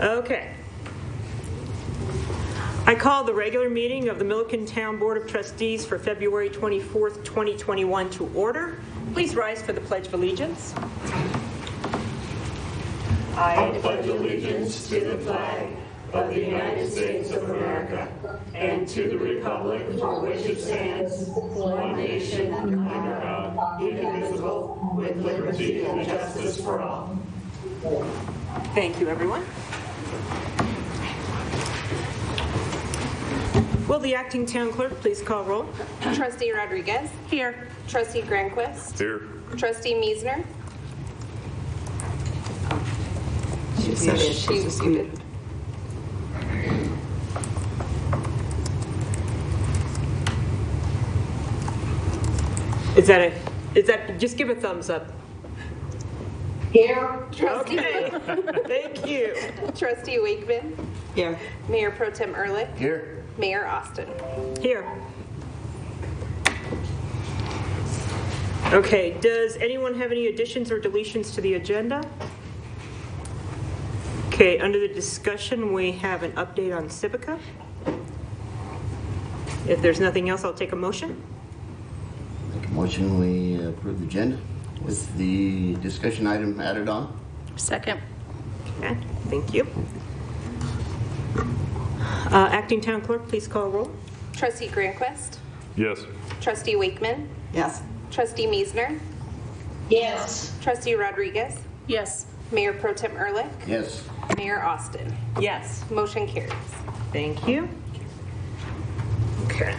Okay. I call the regular meeting of the Milliken Town Board of Trustees for February 24th, 2021 to order. Please rise for the Pledge of Allegiance. I pledge allegiance to the flag of the United States of America and to the republic for which it stands, one nation under God, indivisible, with liberty and justice for all. Thank you, everyone. Will the acting town clerk please call roll? Trustee Rodriguez. Here. Trustee Granquist. Here. Trustee Meisner. She's muted. Is that just give a thumbs up? Here. Trustee. Okay. Thank you. Trustee Wakeman. Here. Mayor Pro Tem Ehrlich. Here. Mayor Austin. Here. Okay, does anyone have any additions or deletions to the agenda? Okay, under the discussion, we have an update on Civica. If there's nothing else, I'll take a motion. Make a motion, we approve the agenda with the discussion item added on. Second. Okay, thank you. Acting Town Clerk, please call roll. Trustee Granquist. Yes. Trustee Wakeman. Yes. Trustee Meisner. Yes. Trustee Rodriguez. Yes. Mayor Pro Tem Ehrlich. Yes. Mayor Austin. Yes. Motion carries. Thank you. Okay.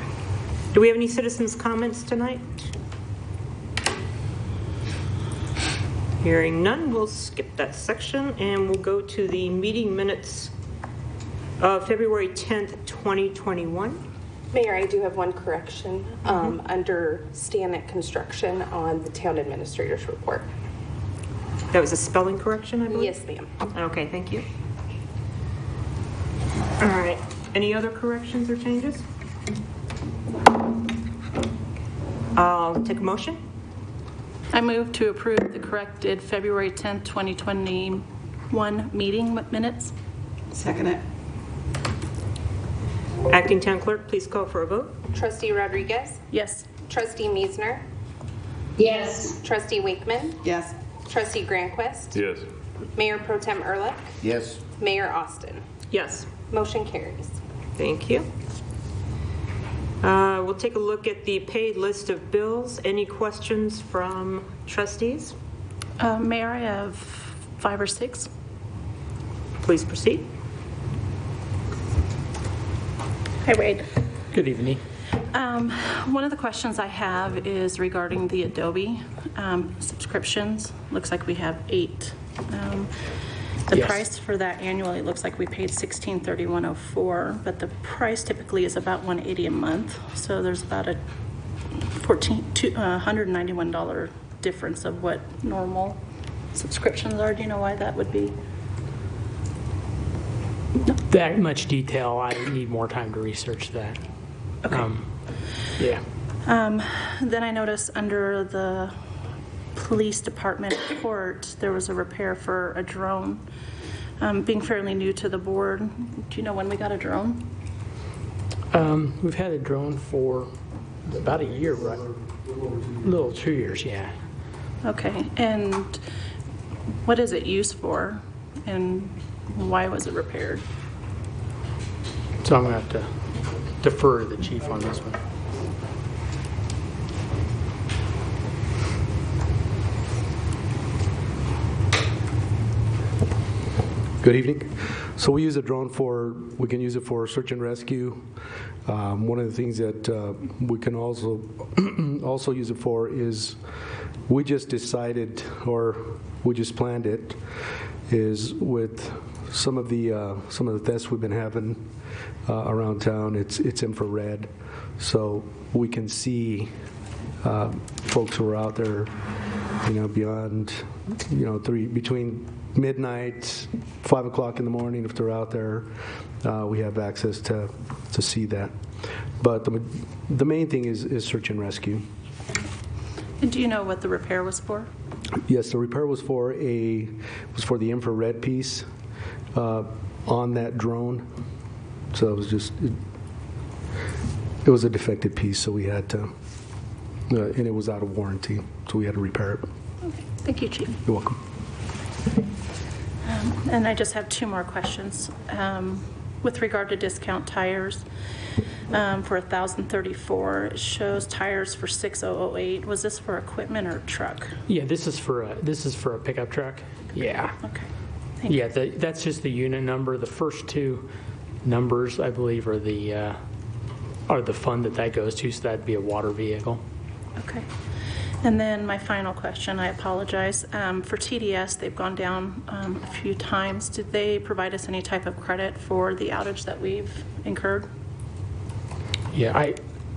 Do we have any citizens' comments tonight? Hearing none, we'll skip that section and we'll go to the meeting minutes of February 10th, 2021. Mayor, I do have one correction under Stanek Construction on the town administrator's report. That was a spelling correction, I believe? Yes, ma'am. Okay, thank you. All right. Any other corrections or changes? I'll take a motion. I move to approve the corrected February 10th, 2021 meeting minutes. Second it. Acting Town Clerk, please call for a vote. Trustee Rodriguez. Yes. Trustee Meisner. Yes. Trustee Wakeman. Yes. Trustee Granquist. Yes. Mayor Pro Tem Ehrlich. Yes. Mayor Austin. Yes. Motion carries. Thank you. We'll take a look at the paid list of bills. Any questions from trustees? Mayor, I have 5 or 6. Please proceed. Hi, Wade. Good evening. One of the questions I have is regarding the Adobe subscriptions. Looks like we have 8. The Yes. price for that annually looks like we paid $1631.04, but the price typically is about $180 a month. So there's about a $191 difference of what normal subscriptions are. Do you know why that would be? That much detail, I need more time to research that. Okay. Yeah. Then I noticed under the police department report, there was a repair for a drone. Being fairly new to the board, do you know when we got a drone? We've had a drone for about a year, right? A little 2 years, yeah. Okay, and what is it used for, and why was it repaired? So I'm going to have to defer to the chief on this one. Good evening. So we use a drone we can use it for search and rescue. One of the things that we can also use it for is we just decided, or we just planned it, is with some of the thefts we've been having around town. It's infrared, so we can see folks who are out there, beyond, between midnight, 5 o'clock in the morning. If they're out there, we have access to see that. But the main thing is search and rescue. And do you know what the repair was for? Yes, the repair was for the infrared piece. on that drone. So it was just, it was a defective piece, so we had to, and it was out of warranty, so we had to repair it. Okay. Thank you, Chief. You're welcome. And I just have two more questions. With regard to discount tires, for 1,034, it shows tires for 6,008. Was this for equipment or truck? Yeah, this is for a pickup truck. Yeah. Okay. Yeah, that's just the unit number. The first two numbers, I believe, are the fund that goes to, so that'd be a water vehicle. Okay. And then my final question, I apologize. For TDS, they've gone down a few times. Did they provide us any type of credit for the outage that we've incurred? Yeah,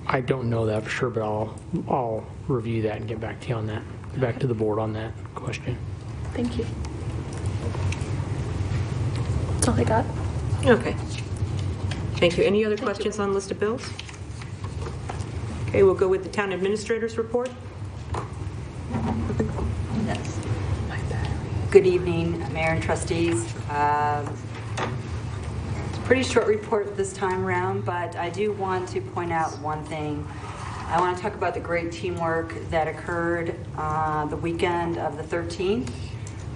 I don't know that for sure, but I'll review that and get back to you on that. Get back to the board on that question. Thank you. That's all I got. Okay. Thank you. Any other questions on list of bills? Okay, we'll go with the town administrator's report. Yes. Good evening, Mayor and trustees. It's a pretty short report this time around, but I do want to point out one thing. I want to talk about the great teamwork that occurred the weekend of the 13th.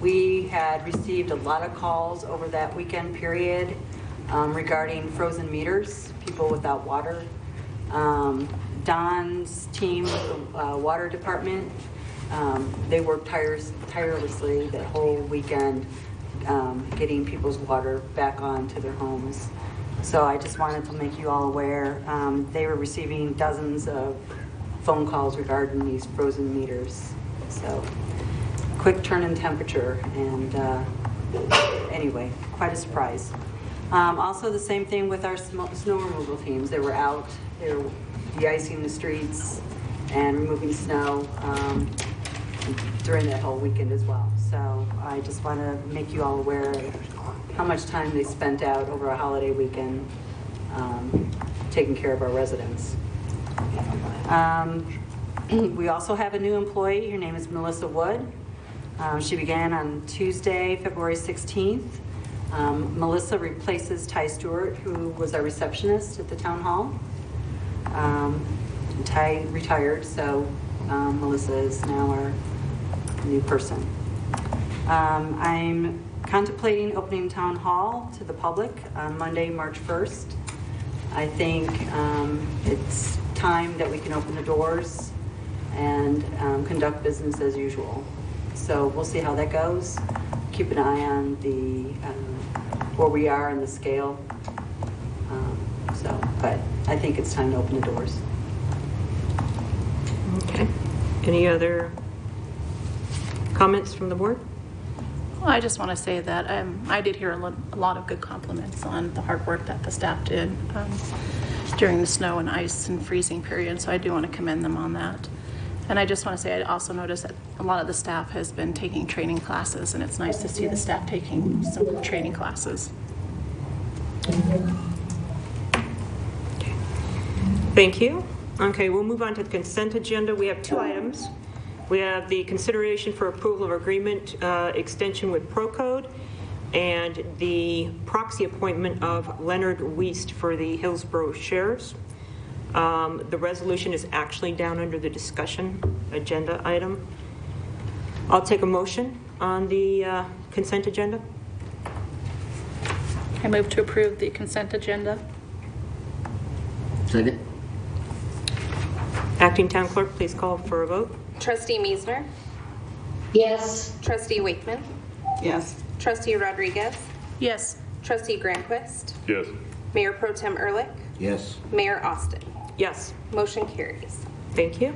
We had received a lot of calls over that weekend period regarding frozen meters, people without water. Don's team, the water department, they worked tirelessly that whole weekend getting people's water back onto their homes. So I just wanted to make you all aware. They were receiving dozens of phone calls regarding these frozen meters. So quick turn in temperature, and anyway, quite a surprise. Also the same thing with our snow removal teams. They were out, they were de-icing the streets and removing snow during that whole weekend as well. So I just want to make you all aware of how much time they spent out over a holiday weekend taking care of our residents. We also have a new employee. Her name is Melissa Wood. She began on Tuesday, February 16th. Melissa replaces Ty Stewart, who was our receptionist at the town hall. Ty retired, so Melissa is now our new person. I'm contemplating opening town hall to the public on Monday, March 1st. I think it's time that we can open the doors and conduct business as usual. So we'll see how that goes. Keep an eye on the where we are in the scale. But I think it's time to open the doors. Okay. Any other comments from the board? Well, I just want to say that I did hear a lot of good compliments on the hard work that the staff did during the snow and ice and freezing period, so I do want to commend them on that. And I just want to say I also noticed that a lot of the staff has been taking training classes, and it's nice to see the staff taking some training classes. Thank you. Okay, we'll move on to the consent agenda. We have two items. We have the consideration for approval of agreement extension with Procode and the proxy appointment of Leonard Wiest for the Hillsborough Sheriffs. The resolution is actually down under the discussion agenda item. I'll take a motion on the consent agenda. I move to approve the consent agenda. Second? Acting Town Clerk, please call for a vote. Trustee Meisner? Yes. Trustee Wakeman? Yes. Trustee Rodriguez? Yes. Trustee Granquist? Yes. Mayor Pro Tem Ehrlich? Yes. Mayor Austin? Yes. Motion carries. Thank you.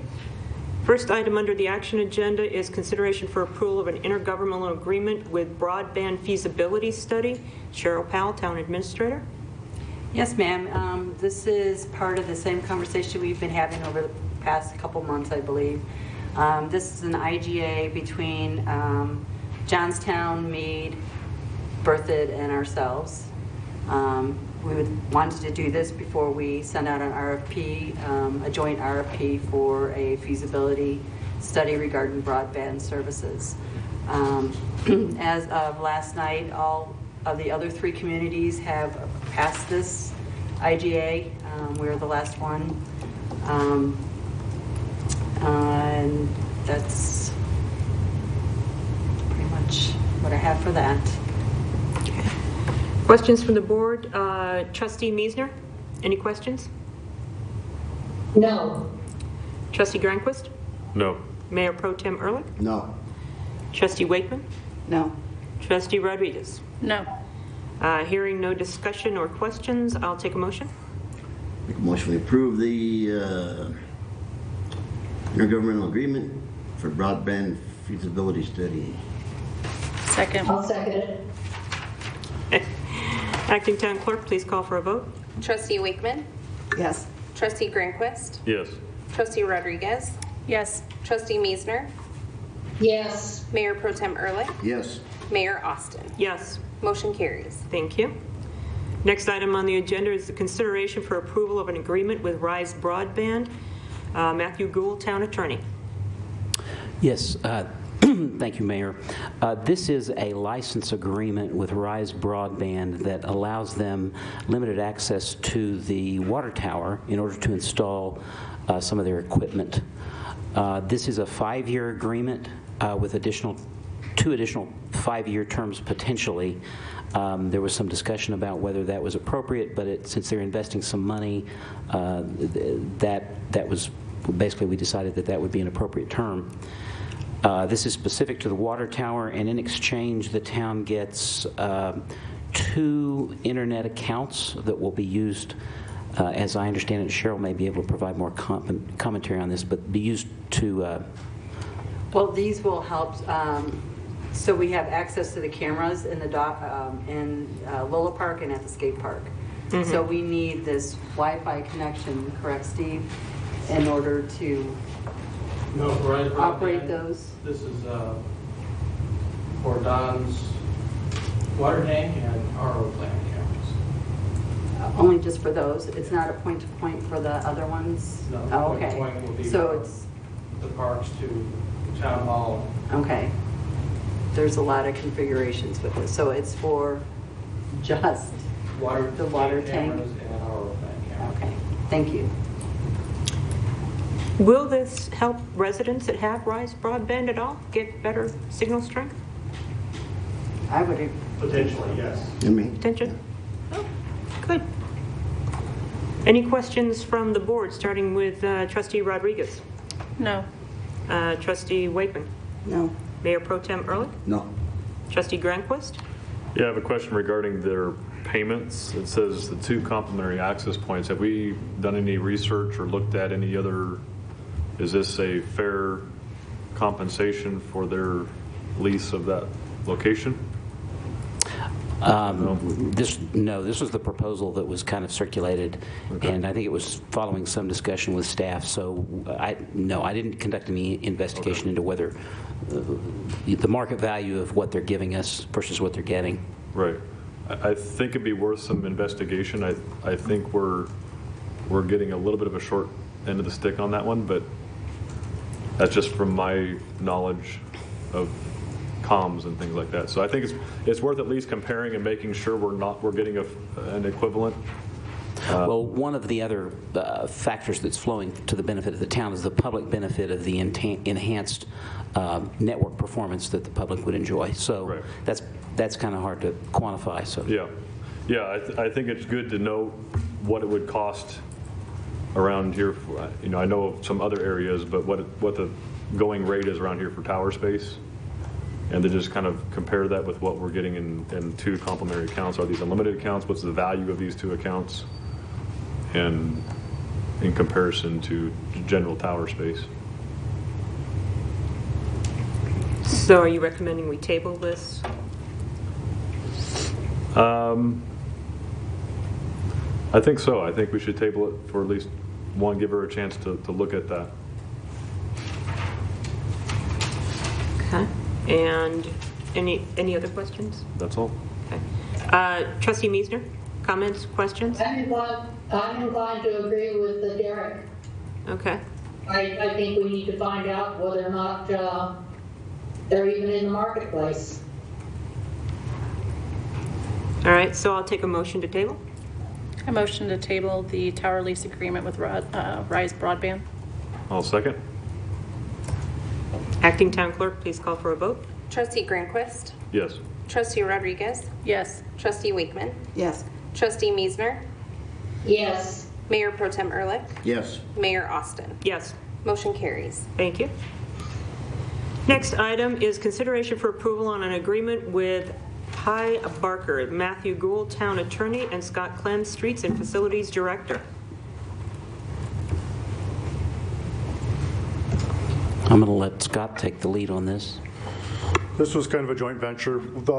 First item under the action agenda is consideration for approval of an intergovernmental agreement with broadband feasibility study. Cheryl Powell, Town Administrator. Yes, ma'am. This is part of the same conversation we've been having over the past couple months, I believe. This is an IGA between Johnstown, Meade, Berthoud, and ourselves. We wanted to do this before we send out an RFP, a joint RFP for a feasibility study regarding broadband services. As of last night, all of the other 3 communities have passed this IGA. We're the last one. And that's pretty much what I have for that. Questions from the board? Trustee Meisner, any questions? No. Trustee Granquist? No. Mayor Pro Tem Ehrlich? No. Trustee Wakeman? No. Trustee Rodriguez? No. Hearing no discussion or questions, I'll take a motion. Make a motion we approve the intergovernmental agreement for broadband feasibility study. Second. I'll second it. Acting Town Clerk, please call for a vote. Trustee Wakeman, Yes. Trustee Granquist, Yes. Trustee Rodriguez, Yes. Trustee Meisner, Yes. Mayor Pro Tem Ehrlich, Yes. Mayor Austin. Yes, Motion carries. thank you. Next item on the agenda is the consideration for approval of an agreement with Rise Broadband. Matthew Gould, Town Attorney. Yes, thank you, Mayor. This is a license agreement with Rise Broadband that allows them limited access to the water tower in order to install some of their equipment. This is a 5-year agreement with 2 additional 5-year terms potentially. There was some discussion about whether that was appropriate, but since they're investing some money, that was basically, we decided that would be an appropriate term. This is specific to the water tower, and in exchange, the town gets 2 internet accounts that will be used, as I understand it. Cheryl may be able to provide more commentary on this, but be used to... Well, these will help. So we have access to the cameras in the in Lola Park and at the skate park. So we need this Wi-Fi connection, correct, Steve, in order to No, Verizon operate broadband. those. This is for Don's water tank and RO plant cameras. Only just for those. It's not a point-to-point for the other ones. No, Oh, the okay. point will be So from it's the parks to town hall. okay. There's a lot of configurations with this. So it's for just the water tank. Cameras and RO plant cameras. Okay. Thank you. Will this help residents that have Rise Broadband at all get better signal strength? I would. Potentially, yes. And me? Attention? Oh, good. Any questions from the board, starting with Trustee Rodriguez? No. Trustee Wakeman? No. Mayor Pro Tem Ehrlich? No. Trustee Granquist? Yeah, I have a question regarding their payments. It says the 2 complimentary access points. Have we done any research or looked at any other, is this a fair compensation for their lease of that location? This was the proposal that was kind of circulated, and I think it was following some discussion with staff. So I didn't conduct any investigation into whether the market value of what they're giving us versus what they're getting. Right. I think it'd be worth some investigation. I think we're getting a little bit of a short end of the stick on that one, but that's just from my knowledge of comms and things like that. So I think it's worth at least comparing and making sure we're getting an equivalent. Well, one of the other factors that's flowing to the benefit of the town is the public benefit of the enhanced network performance that the public would enjoy. So Right. that's kind of hard to quantify. So Yeah. I think it's good to know what it would cost around here. I know of some other areas, but what the going rate is around here for tower space, and to just kind of compare that with what we're getting in 2 complementary accounts. Are these unlimited accounts? What's the value of these 2 accounts? And in comparison to general tower space. So are you recommending we table this? I think so. I think we should table it for at least one, give her a chance to look at that. Okay. And any other questions? That's all. Okay. Trustee Meisner, comments, questions? I'm inclined to agree with Derek. Okay. I think we need to find out whether or not they're even in the marketplace. All right, so I'll take a motion to table. A motion to table the tower lease agreement with Rise Broadband. I'll second. Acting Town Clerk, please call for a vote. Trustee Grandquist, Yes. Trustee Rodriguez, Yes. Trustee Wakeman, Yes. Trustee Miesner, Yes. Mayor Pro Tem Ehrlich, Yes. Mayor Austin. Yes. Motion carries. Thank you. Next item is consideration for approval on an agreement with Pi Barker, Matthew Gould, Town Attorney, and Scott Clem, Streets and Facilities Director. I'm going to let Scott take the lead on this. This was kind of a joint venture.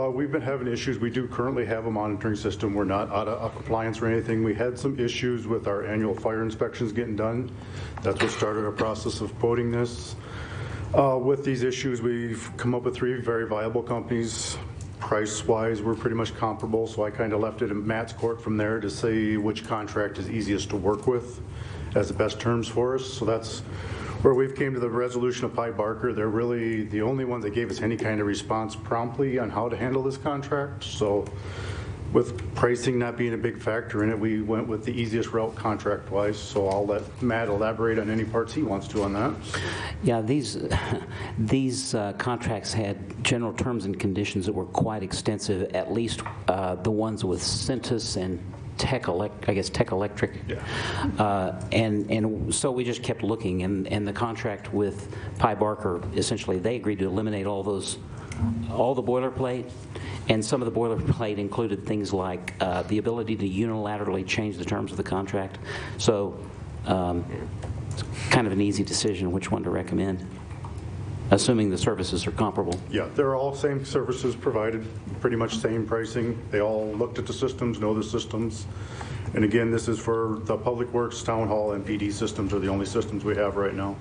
We've been having issues. We do currently have a monitoring system. We're not out of compliance or anything. We had some issues with our annual fire inspections getting done. That's what started our process of quoting this. With these issues, we've come up with 3 very viable companies. Price-wise, we're pretty much comparable, so I kind of left it in Matt's court from there to see which contract is easiest to work with as the best terms for us. So that's where we've came to the resolution of Pi Barker. They're really the only ones that gave us any kind of response promptly on how to handle this contract. So with pricing not being a big factor in it, we went with the easiest route contract-wise. So I'll let Matt elaborate on any parts he wants to on that. Yeah, these contracts had general terms and conditions that were quite extensive, at least the ones with Centus and Tech Electric. Yeah. And so we just kept looking, and the contract with Pi Barker, essentially, they agreed to eliminate all the boilerplate, and some of the boilerplate included things like the ability to unilaterally change the terms of the contract. So it's kind of an easy decision which one to recommend, assuming the services are comparable. Yeah, they're all same services provided, pretty much same pricing. They all looked at the systems, know the systems. And again, this is for the Public Works, Town Hall, and PD systems are the only systems we have right now.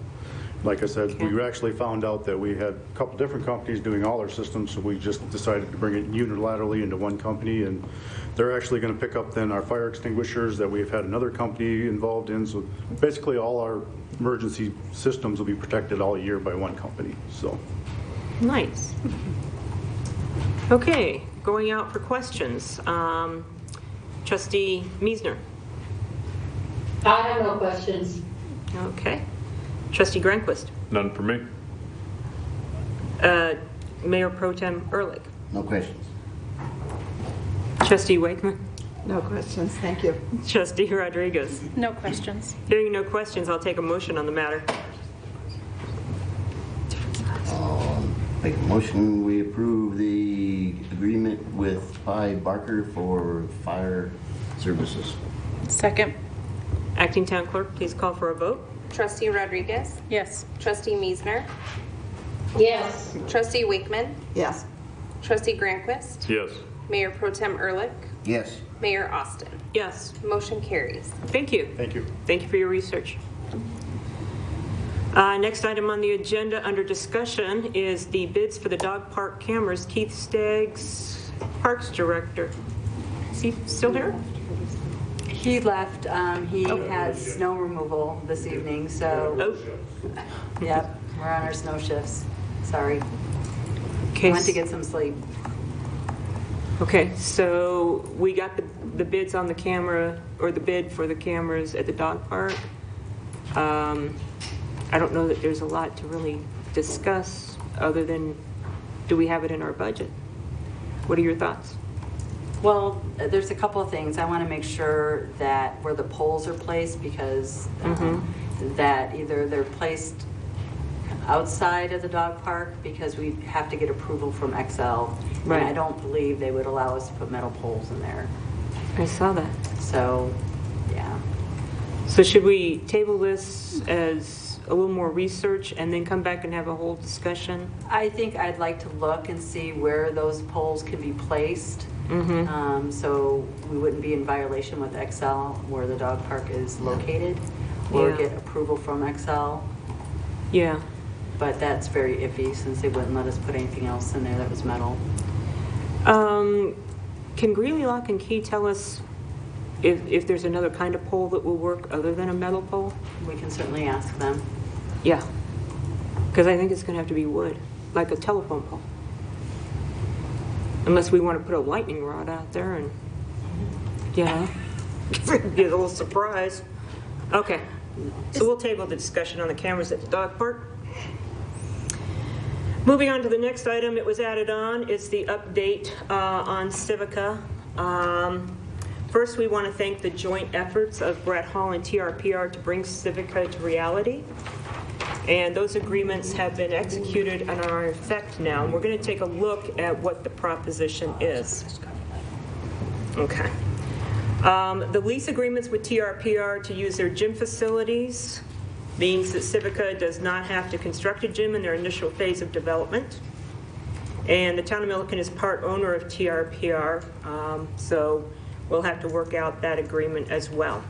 Like I said, we actually found out that we had a couple different companies doing all our systems, so we just decided to bring it unilaterally into one company, and they're actually going to pick up then our fire extinguishers that we've had another company involved in. So basically all our emergency systems will be protected all year by one company. So Nice. Okay, going out for questions. Trustee Miesner. I have no questions. Okay. Trustee Granquist. None for me. Mayor Pro Tem Ehrlich. No questions. Trustee Wakeman. No questions, thank you. Trustee Rodriguez. No questions. Hearing no questions, I'll take a motion on the matter. Make a motion, we approve the agreement with Pi Barker for fire services. Second. Acting Town Clerk, please call for a vote. Trustee Rodriguez, Yes. Trustee Miesner, Yes. Trustee Wakeman, Yes. Trustee Grandquist, Yes. Mayor Pro Tem Ehrlich, Yes. Mayor Austin. Yes. Motion carries. Thank you. thank you. Thank you for your research. Next item on the agenda under discussion is the bids for the dog park cameras. Keith Staggs, Parks Director. Is he still here? He left. He has snow removal this evening, so, Oh, yep, we're on our snow shifts. Sorry. okay. Went to get some sleep. Okay, so we got the bids on the camera, or the bid for the cameras at the dog park. I don't know that there's a lot to really discuss other than, do we have it in our budget? What are your thoughts? Well, there's a couple of things. I want to make sure that where the poles are placed, because that either they're placed outside of the dog park, because we have to get approval from XL. Right. And I don't believe they would allow us to put metal poles in there. I saw that. So, yeah. So should we table this as a little more research and then come back and have a whole discussion? I think I'd like to look and see where those poles can be placed. So we wouldn't be in violation with XL where the dog park is located, or Yeah. get approval from XL. Yeah. But that's very iffy since they wouldn't let us put anything else in there that was metal. Can Greeley Lock and Key tell us if there's another kind of pole that will work other than a metal pole? We can certainly ask them. Yeah. Because I think it's going to have to be wood, like a telephone pole. Unless we want to put a lightning rod out there and, you know, get a little surprise. Okay, so we'll table the discussion on the cameras at the dog park. Moving on to the next item, it was added on, it's the update on Civica. First, we want to thank the joint efforts of Brett Hall and TRPR to bring Civica to reality. And those agreements have been executed and are in effect now. And we're going to take a look at what the proposition is. Okay. The lease agreements with TRPR to use their gym facilities means that Civica does not have to construct a gym in their initial phase of development. And the town of Milliken is part owner of TRPR, so we'll have to work out that agreement as well.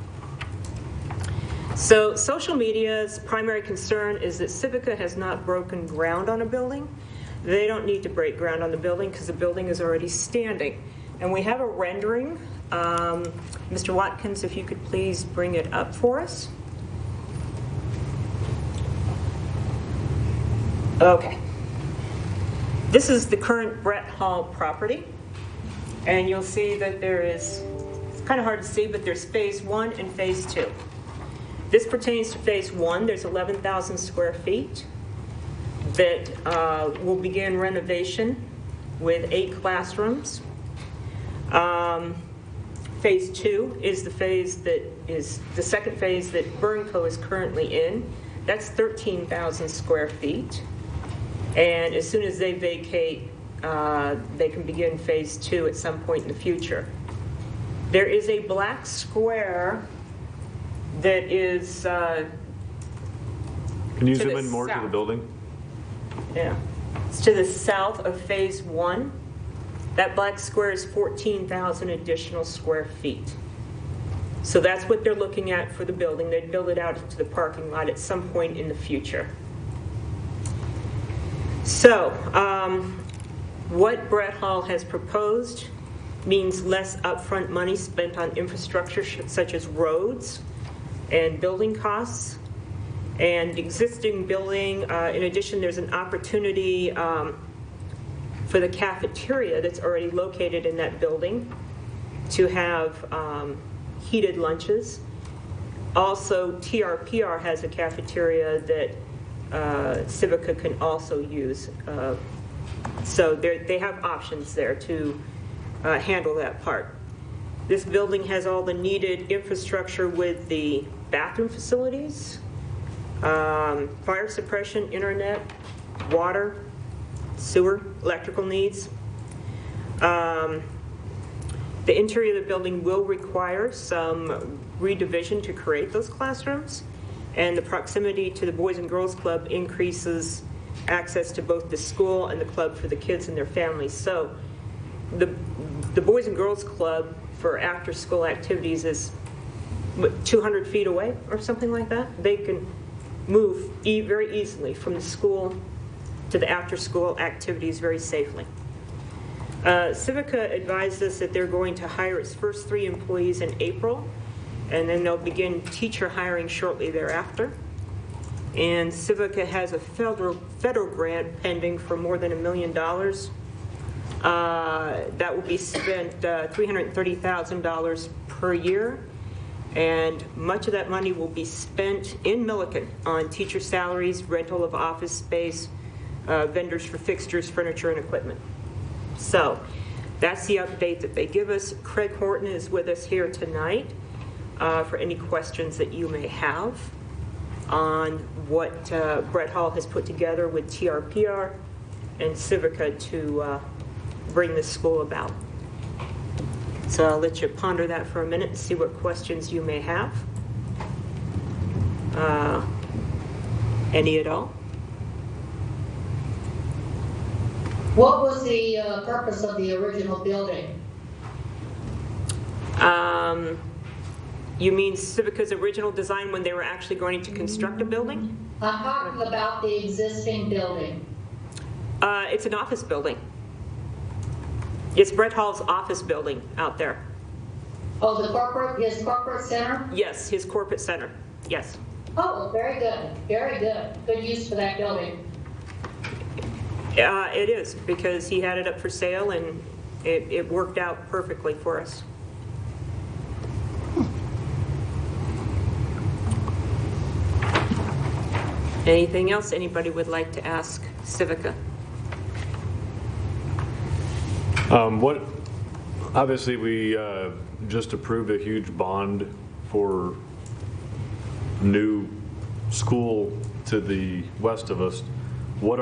So social media's primary concern is that Civica has not broken ground on a building. They don't need to break ground on the building because the building is already standing. And we have a rendering. Mr. Watkins, if you could please bring it up for us. Okay. This is the current Brett Hall property. And you'll see that there is, it's kind of hard to see, but there's phase 1 and phase 2. This pertains to phase 1. There's 11,000 square feet that will begin renovation with 8 classrooms. Phase 2 is the phase that is the second phase that Burnco is currently in. That's 13,000 square feet. And as soon as they vacate, they can begin phase 2 at some point in the future. There is a black square that is Can you to zoom the in more to the south. building? Yeah, it's to the south of phase 1. That black square is 14,000 additional square feet. So that's what they're looking at for the building. They'd build it out to the parking lot at some point in the future. So what Brett Hall has proposed means less upfront money spent on infrastructure such as roads and building costs. And the existing building, in addition, there's an opportunity for the cafeteria that's already located in that building to have heated lunches. Also, TRPR has a cafeteria that Civica can also use. So they have options there to handle that part. This building has all the needed infrastructure with the bathroom facilities, fire suppression, internet, water, sewer, electrical needs. The interior of the building will require some redivision to create those classrooms, and the proximity to the Boys and Girls Club increases access to both the school and the club for the kids and their families. So the Boys and Girls Club for after-school activities is 200 feet away or something like that. They can move very easily from the school to the after-school activities very safely. Civica advised us that they're going to hire its first 3 employees in April, and then they'll begin teacher hiring shortly thereafter. And Civica has a federal grant pending for more than $1 million. That will be spent $330,000 per year, and much of that money will be spent in Milliken on teacher salaries, rental of office space, vendors for fixtures, furniture, and equipment. So that's the update that they give us. Craig Horton is with us here tonight for any questions that you may have on what Brett Hall has put together with TRPR and Civica to bring this school about. So I'll let you ponder that for a minute and see what questions you may have. Any at all? What was the purpose of the original building? You mean Civica's original design when they were actually going to construct a building? I'm talking about the existing building. It's an office building. It's Brett Hall's office building out there. Oh, his corporate center? Yes, his corporate center. Yes. Oh, very good. Very good. Good use for that building. It is, because he had it up for sale and it worked out perfectly for us. Anything else anybody would like to ask Civica? Obviously, we just approved a huge bond for new school to the west of us. What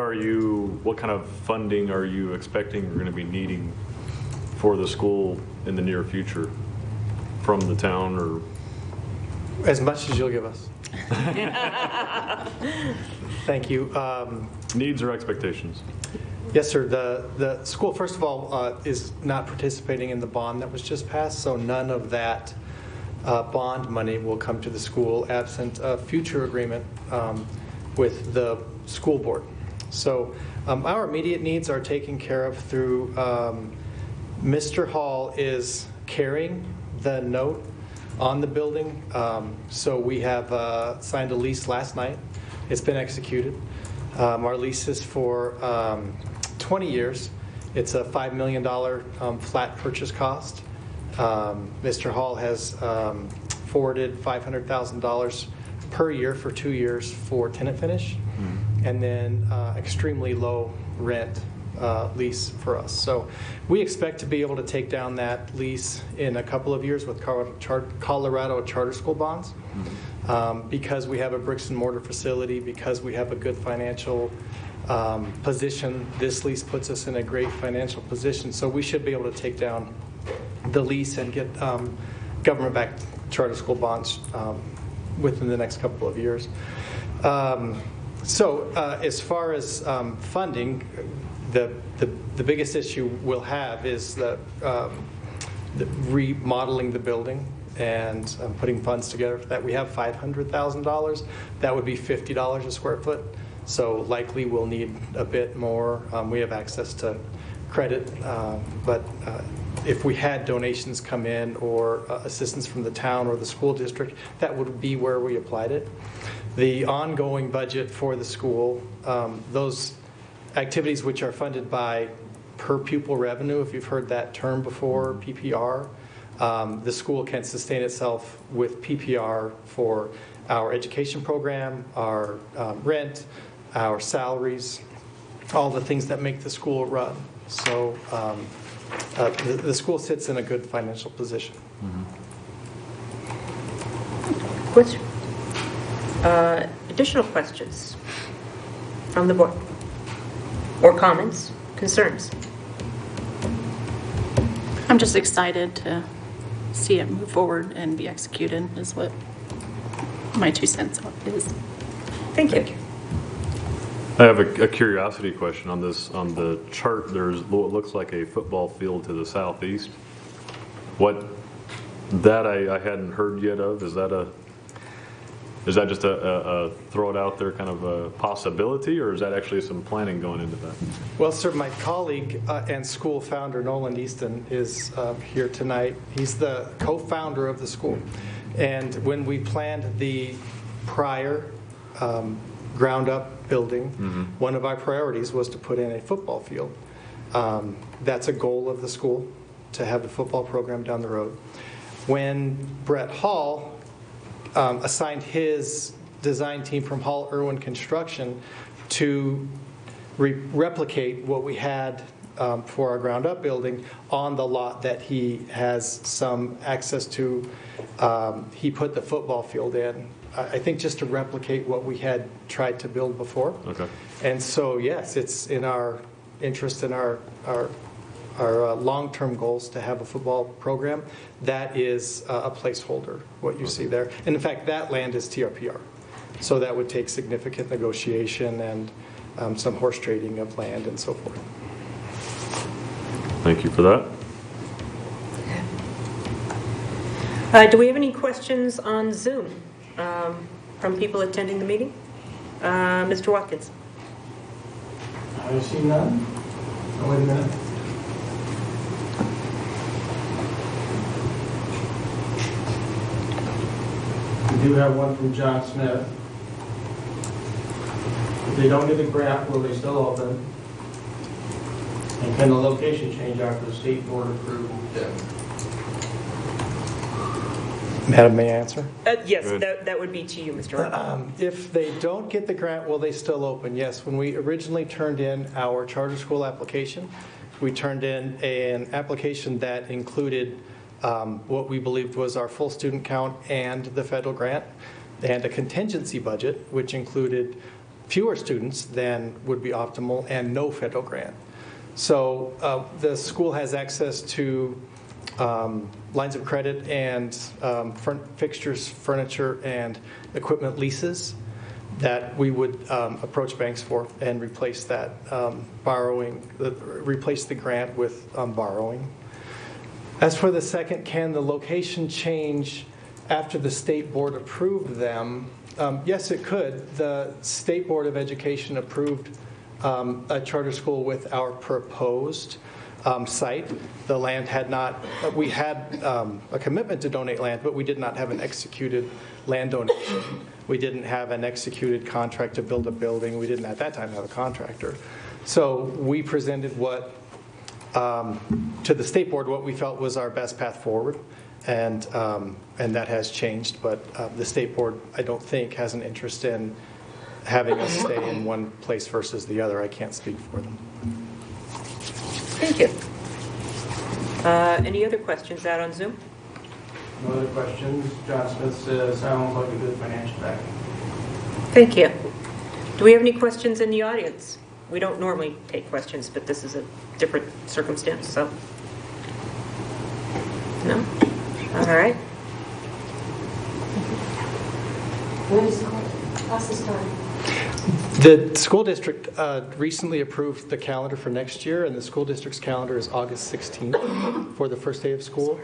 kind of funding are you expecting you're going to be needing for the school in the near future from the town, or? As much as you'll give us. Thank you. Needs or expectations? Yes, sir. The school, first of all, is not participating in the bond that was just passed, so none of that bond money will come to the school absent a future agreement with the school board. So our immediate needs are taken care of through Mr. Hall is carrying the note on the building. So we have signed a lease last night. It's been executed. Our lease is for 20 years. It's a $5 million flat purchase cost. Mr. Hall has forwarded $500,000 per year for 2 years for tenant finish, and then extremely low rent lease for us. So we expect to be able to take down that lease in a couple of years with Colorado charter school bonds, because we have a bricks and mortar facility, because we have a good financial position. This lease puts us in a great financial position, so we should be able to take down the lease and get government-backed charter school bonds within the next couple of years. As far as funding, the biggest issue we'll have is the remodeling the building and putting funds together for that. We have $500,000. That would be $50 a square foot. So likely we'll need a bit more. We have access to credit, but if we had donations come in or assistance from the town or the school district, that would be where we applied it. The ongoing budget for the school, those activities which are funded by per pupil revenue, if you've heard that term before, PPR, the school can sustain itself with PPR for our education program, our rent, our salaries, all the things that make the school run. So the school sits in a good financial position. Additional questions from the board? Or comments, concerns? I'm just excited to see it move forward and be executed is what my 2 cents is. Thank you. I have a curiosity question on this. On the chart, there's what looks like a football field to the southeast. That I hadn't heard yet of. Is that just a throw it out there kind of a possibility, or is that actually some planning going into that? Well, sir, my colleague and school founder, Nolan Easton, is here tonight. He's the co-founder of the school. And when we planned the prior ground-up building, one of our priorities was to put in a football field. That's a goal of the school, to have a football program down the road. When Brett Hall assigned his design team from Hall Irwin Construction to replicate what we had for our ground-up building on the lot that he has some access to, he put the football field in. I think just to replicate what we had tried to build before. Okay. And so, yes, it's in our interest and our long-term goals to have a football program. That is a placeholder, what you see there. And in fact, that land is TRPR. So that would take significant negotiation and some horse trading of land and so forth. Thank you for that. Do we have any questions on Zoom from people attending the meeting? Mr. Watkins. I see none. Oh, wait a minute. We do have one from John Smith. If they don't get a grant, will they still open? And can the location change after the state board approved them? Madam, may I answer? Yes, that would be to you, Mr. Hart. If they don't get the grant, will they still open? Yes. When we originally turned in our charter school application, we turned in an application that included what we believed was our full student count and the federal grant, and a contingency budget, which included fewer students than would be optimal and no federal grant. So the school has access to lines of credit and fixtures, furniture, and equipment leases that we would approach banks for and replace that replace the grant with borrowing. As for the second, can the location change after the state board approved them? Yes, it could. The State Board of Education approved a charter school with our proposed site. The land had not, we had a commitment to donate land, but we did not have an executed land donation. We didn't have an executed contract to build a building. We didn't at that time have a contractor. So we presented to the state board what we felt was our best path forward, and that has changed. But the state board, I don't think, has an interest in having us stay in one place versus the other. I can't speak for them. Thank you. Any other questions out on Zoom? No other questions. John Smith says, sounds like a good financial backing. Thank you. Do we have any questions in the audience? We don't normally take questions, but this is a different circumstance, so. No? All right. When is classes time? The school district recently approved the calendar for next year, and the school district's calendar is August 16th for the first day of school.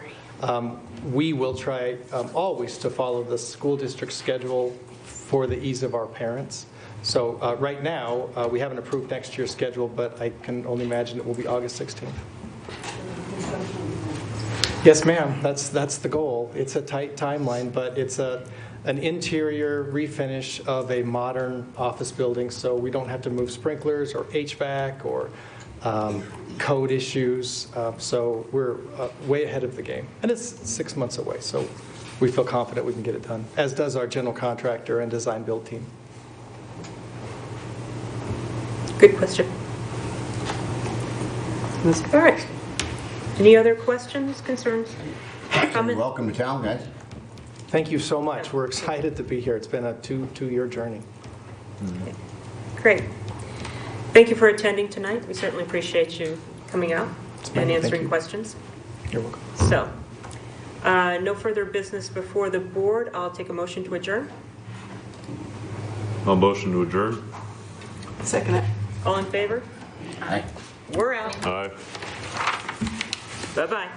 We will try always to follow the school district schedule for the ease of our parents. So right now, we haven't approved next year's schedule, but I can only imagine it will be August 16th. Yes, ma'am. That's the goal. It's a tight timeline, but it's an interior refinish of a modern office building, so we don't have to move sprinklers or HVAC or code issues. So we're way ahead of the game. And it's 6 months away, so we feel confident we can get it done, as does our general contractor and design build team. Good question. All right. Any other questions, concerns, comments? Welcome to town, guys. Thank you so much. We're excited to be here. It's been a two-year journey. Okay. Great. Thank you for attending tonight. We certainly appreciate you coming out and answering questions. You're welcome. So, no further business before the board. I'll take a motion to adjourn. I'll motion to adjourn. Second it. All in favor? Aye. We're out. Aye. Bye-bye.